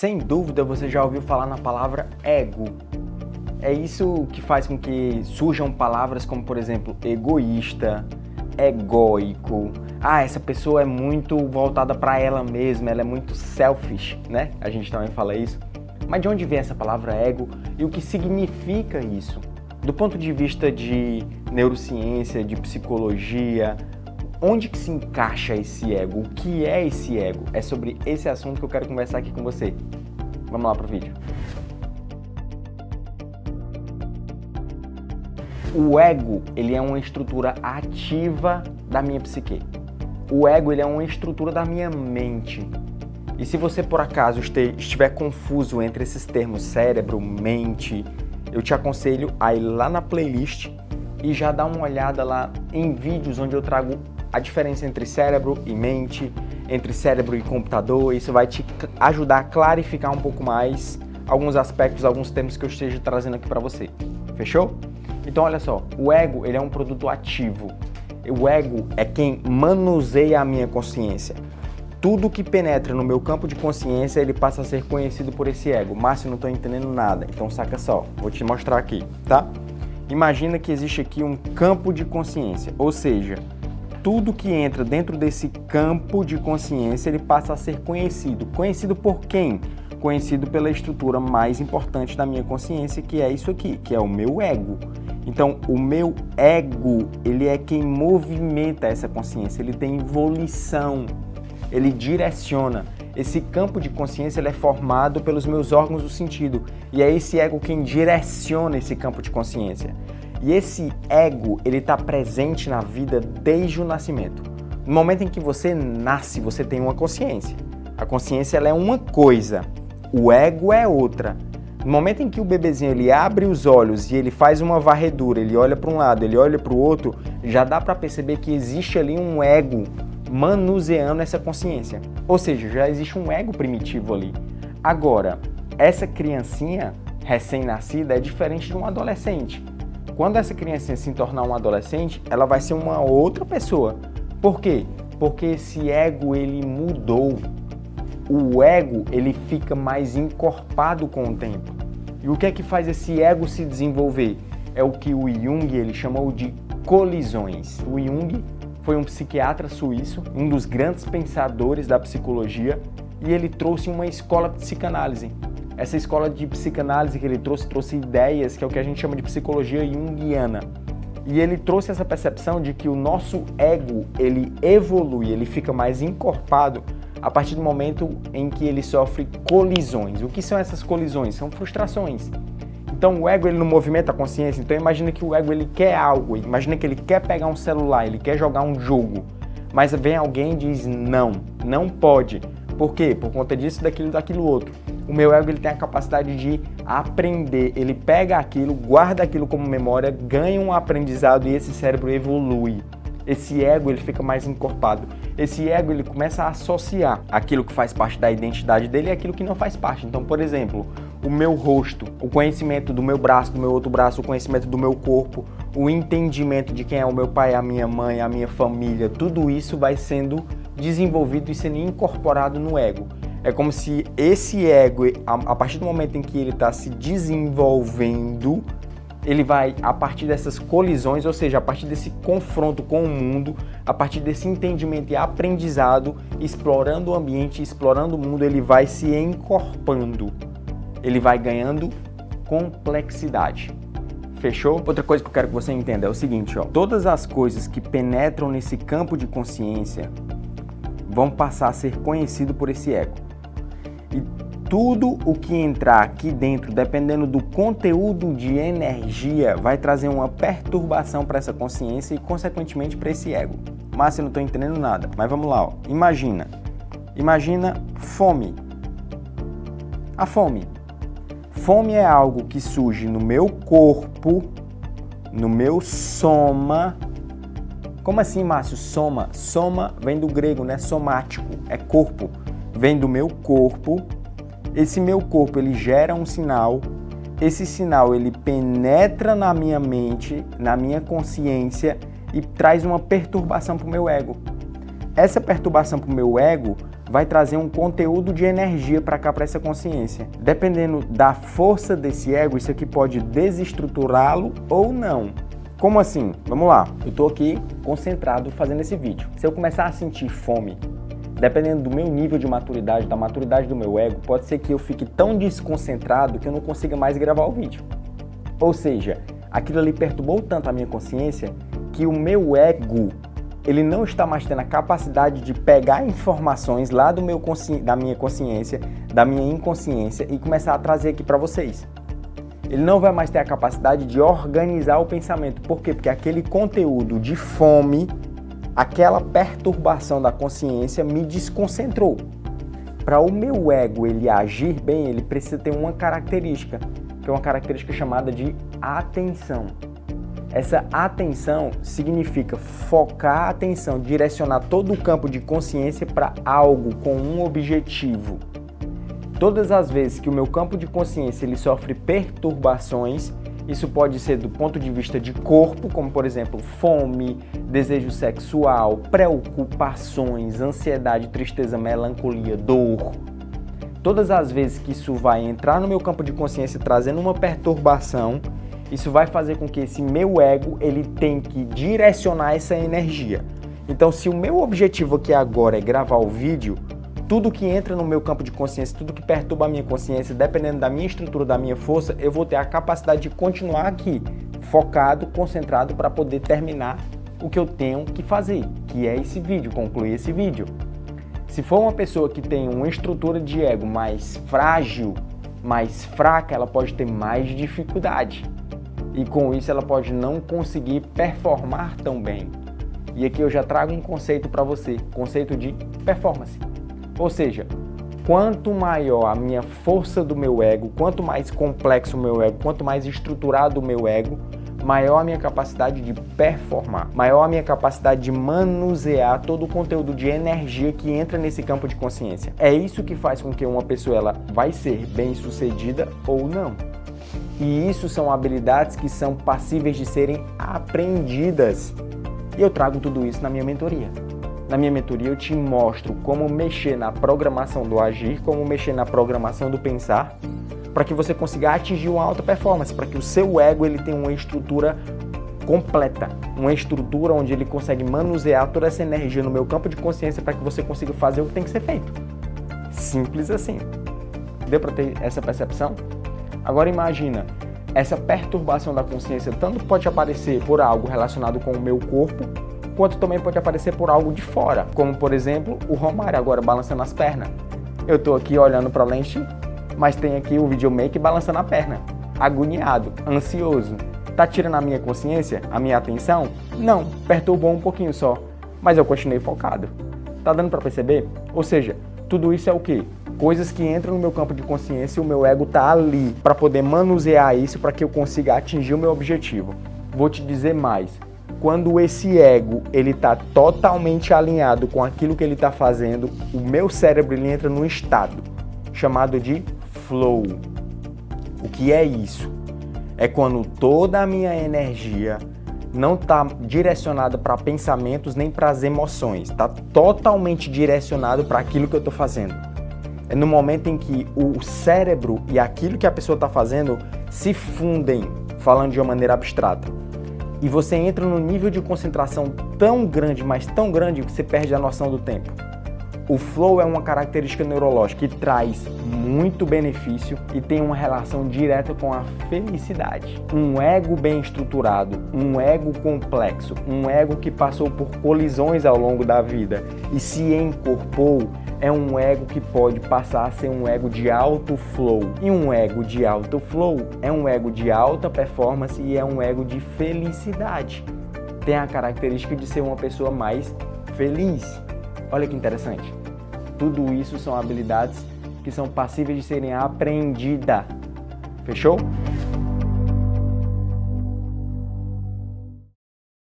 Sem dúvida você já ouviu falar na palavra ego. É isso que faz com que surjam palavras como, por exemplo, egoísta, egóico. Essa pessoa é muito voltada para ela mesma, ela é muito selfish, né? A gente também fala isso. Mas de onde vem essa palavra ego e o que significa isso? Do ponto de vista de neurociência, de psicologia, onde que se encaixa esse ego? O que é esse ego? É sobre esse assunto que eu quero conversar aqui com você. Vamos lá pro vídeo. O ego, ele é uma estrutura ativa da minha psique. O ego, ele é uma estrutura da minha mente. E se você, por acaso, estiver confuso entre esses termos cérebro, mente, eu te aconselho a ir lá na playlist e já dar uma olhada lá em vídeos onde eu trago a diferença entre cérebro e mente, entre cérebro e computador. Isso vai te ajudar a clarificar um pouco mais alguns aspectos, alguns termos que eu esteja trazendo aqui para você. Fechou? Então olha só, o ego, ele é um produto ativo. O ego é quem manuseia a minha consciência. Tudo que penetra no meu campo de consciência, ele passa a ser conhecido por esse ego. Márcio, não estou entendendo nada. Então saca só, vou te mostrar aqui, tá? Imagina que existe aqui um campo de consciência, ou seja, tudo que entra dentro desse campo de consciência, ele passa a ser conhecido. Conhecido por quem? Conhecido pela estrutura mais importante da minha consciência, que é isso aqui, que é o meu ego. Então, o meu ego, ele é quem movimenta essa consciência, ele tem volição, ele direciona. Esse campo de consciência ele é formado pelos meus órgãos do sentido, e é esse ego quem direciona esse campo de consciência. E esse ego, ele está presente na vida desde o nascimento. No momento em que você nasce, você tem uma consciência. A consciência ela é uma coisa, o ego é outra. No momento em que o bebezinho ele abre os olhos e ele faz uma varredura, ele olha para um lado, ele olha para o outro, já dá para perceber que existe ali um ego manuseando essa consciência. Ou seja, já existe um ego primitivo ali. Agora, essa criancinha recém-nascida é diferente de um adolescente. Quando essa criancinha se tornar um adolescente, ela vai ser uma outra pessoa. Por quê? Porque esse ego ele mudou. O ego ele fica mais encorpado com o tempo. E o que é que faz esse ego se desenvolver? É o que o Jung ele chamou de colisões. O Jung foi um psiquiatra suíço, um dos grandes pensadores da psicologia, e ele trouxe uma escola de psicanálise. Essa escola de psicanálise que ele trouxe ideias, que é o que a gente chama de psicologia junguiana. E ele trouxe essa percepção de que o nosso ego, ele evolui, ele fica mais encorpado a partir do momento em que ele sofre colisões. O que são essas colisões? São frustrações. Então o ego ele não movimenta a consciência. Então imagina que o ego ele quer algo, imagina que ele quer pegar um celular, ele quer jogar um jogo, mas vem alguém e diz não pode. Por quê? Por conta disso, daquilo outro. O meu ego ele tem a capacidade de aprender, ele pega aquilo, guarda aquilo como memória, ganha um aprendizado e esse cérebro evolui. Esse ego ele fica mais encorpado. Esse ego ele começa a associar aquilo que faz parte da identidade dele e aquilo que não faz parte. Então, por exemplo, o meu rosto, o conhecimento do meu braço, do meu outro braço, o conhecimento do meu corpo, o entendimento de quem é o meu pai, a minha mãe, a minha família, tudo isso vai sendo desenvolvido e sendo incorporado no ego. É como se esse ego, a partir do momento em que ele está se desenvolvendo, ele vai, a partir dessas colisões, ou seja, a partir desse confronto com o mundo, a partir desse entendimento e aprendizado, explorando o ambiente, explorando o mundo, ele vai se encorpando, ele vai ganhando complexidade. Fechou? Outra coisa que eu quero que você entenda é o seguinte, ó, todas as coisas que penetram nesse campo de consciência vão passar a ser conhecido por esse ego. E tudo o que entrar aqui dentro, dependendo do conteúdo de energia, vai trazer uma perturbação para essa consciência e, consequentemente, para esse ego. Mas eu não estou entendendo nada. Mas vamos lá, ó. Imagina fome. A fome. Fome é algo que surge no meu corpo, no meu soma. Como assim, Márcio? Soma. Soma vem do grego, né? Somático. É corpo. Vem do meu corpo. Esse meu corpo, ele gera um sinal. Esse sinal, ele penetra na minha mente, na minha consciência e traz uma perturbação para o meu ego. Essa perturbação para o meu ego vai trazer um conteúdo de energia para cá, para essa consciência. Dependendo da força desse ego, isso aqui pode desestruturá-lo ou não. Como assim? Vamos lá. Eu estou aqui concentrado fazendo esse vídeo. Se eu começar a sentir fome, dependendo do meu nível de maturidade, da maturidade do meu ego, pode ser que eu fique tão desconcentrado que eu não consiga mais gravar o vídeo. Ou seja, aquilo ali perturbou tanto a minha consciência que o meu ego, ele não está mais tendo a capacidade de pegar informações lá da minha consciência, da minha inconsciência e começar a trazer aqui para vocês. Ele não vai mais ter a capacidade de organizar o pensamento. Por quê? Porque aquele conteúdo de fome, aquela perturbação da consciência me desconcentrou. Para o meu ego ele agir bem, ele precisa ter uma característica, que é uma característica chamada de atenção. Essa atenção significa focar a atenção, direcionar todo o campo de consciência para algo com um objetivo. Todas as vezes que o meu campo de consciência ele sofre perturbações, isso pode ser do ponto de vista de corpo, como por exemplo fome, desejo sexual, preocupações, ansiedade, tristeza, melancolia, dor. Todas as vezes que isso vai entrar no meu campo de consciência trazendo uma perturbação, isso vai fazer com que esse meu ego ele tenha que direcionar essa energia. Então, se o meu objetivo aqui agora é gravar o vídeo, tudo que entra no meu campo de consciência, tudo que perturba a minha consciência, dependendo da minha estrutura, da minha força, eu vou ter a capacidade de continuar aqui, focado, concentrado, para poder terminar o que eu tenho que fazer, que é esse vídeo, concluir esse vídeo. Se for uma pessoa que tem uma estrutura de ego mais frágil, mais fraca, ela pode ter mais dificuldade. E com isso ela pode não conseguir performar tão bem. E aqui eu já trago um conceito para você, conceito de performance. Ou seja, quanto maior a minha força do meu ego, quanto mais complexo o meu ego, quanto mais estruturado o meu ego, maior a minha capacidade de performar, maior a minha capacidade de manusear todo o conteúdo de energia que entra nesse campo de consciência. É isso que faz com que uma pessoa ela vai ser bem-sucedida ou não. E isso são habilidades que são passíveis de serem aprendidas. E eu trago tudo isso na minha mentoria. Na minha mentoria eu te mostro como mexer na programação do agir, como mexer na programação do pensar, para que você consiga atingir uma alta performance, para que o seu ego ele tenha uma estrutura completa, uma estrutura onde ele consegue manusear toda essa energia no meu campo de consciência para que você consiga fazer o que tem que ser feito. Simples assim. Deu para ter essa percepção? Agora imagina, essa perturbação da consciência tanto pode aparecer por algo relacionado com o meu corpo, quanto também pode aparecer por algo de fora, como por exemplo o Romário agora balançando as pernas. Eu estou aqui olhando para a lente, mas tem aqui o videomaker balançando a perna, agoniado, ansioso. Tá tirando a minha consciência, a minha atenção? Não, perturbou um pouquinho só, mas eu continuei focado. Tá dando para perceber? Ou seja, tudo isso é o quê? Coisas que entram no meu campo de consciência e o meu ego tá ali para poder manusear isso para que eu consiga atingir o meu objetivo. Vou te dizer mais. Quando esse ego ele está totalmente alinhado com aquilo que ele está fazendo, o meu cérebro ele entra num estado chamado de flow. O que é isso? É quando toda a minha energia não está direcionada para pensamentos nem para as emoções, está totalmente direcionado para aquilo que eu estou fazendo. É no momento em que o cérebro e aquilo que a pessoa está fazendo se fundem, falando de uma maneira abstrata. E você entra num nível de concentração tão grande, mas tão grande, que você perde a noção do tempo. O flow é uma característica neurológica que traz muito benefício e tem uma relação direta com a felicidade. Um ego bem estruturado, um ego complexo, um ego que passou por colisões ao longo da vida e se encorpou, é um ego que pode passar a ser um ego de alto flow. E um ego de alto flow é um ego de alta performance e é um ego de felicidade. Tem a característica de ser uma pessoa mais feliz. Olha que interessante. Tudo isso são habilidades que são passíveis de serem aprendidas. Fechou?